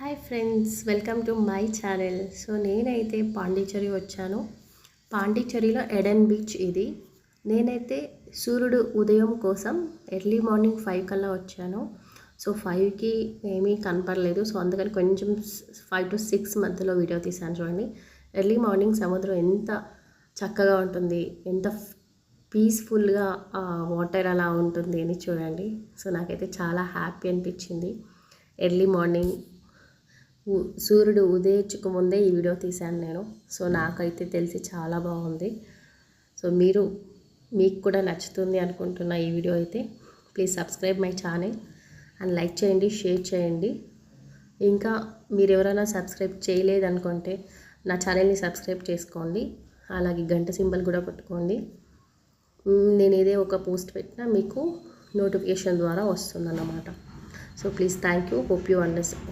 Hi friends, welcome to my channel. So నేనైతే పాండిచ్చేరి వచ్చాను. పాండిచ్చేరిలో Aiden beach ఇది. నేనైతే సూర్యుడు ఉదయం కోసం ఎర్లీ మార్నింగ్ 5 కల్లా వచ్చాను. సో 5కి ఏమీ కనపడలేదు. సో అందుకని కొంచెం 5 to 6 మధ్యలో వీడియో తీసాను. చూడండి, ఎర్లీ మార్నింగ్ సముద్రం ఎంత చక్కగా ఉంటుంది, ఎంత పీస్ఫుల్గా వాటర్ అలా ఉంటుంది అని చూడండి. సో నాకైతే చాలా హ్యాపీ అనిపించింది. ఎర్లీ మార్నింగ్ సూర్యుడు ఉదయించక ముందే ఈ వీడియో తీశాను నేను. సో నాకైతే తెలిసి చాలా బాగుంది. సో మీకు కూడా నచ్చుతుంది అనుకుంటున్న ఈ వీడియో అయితే. Please subscribe my channel and like చేయండి, షేర్ చేయండి. ఇంకా మీరు ఎవరైనా సబ్స్క్రైబ్ చేయలేదనుకుంటే నా ఛానల్ని సబ్స్క్రైబ్ చేసుకోండి. అలాగే గంట సింబల్ కూడా కొట్టుకోండి. నేను ఏదే ఒక పోస్ట్ పెట్టినా మీకు నోటిఫికేషన్ ద్వారా వస్తుందన్నమాట. So please thank you. Hope you understand.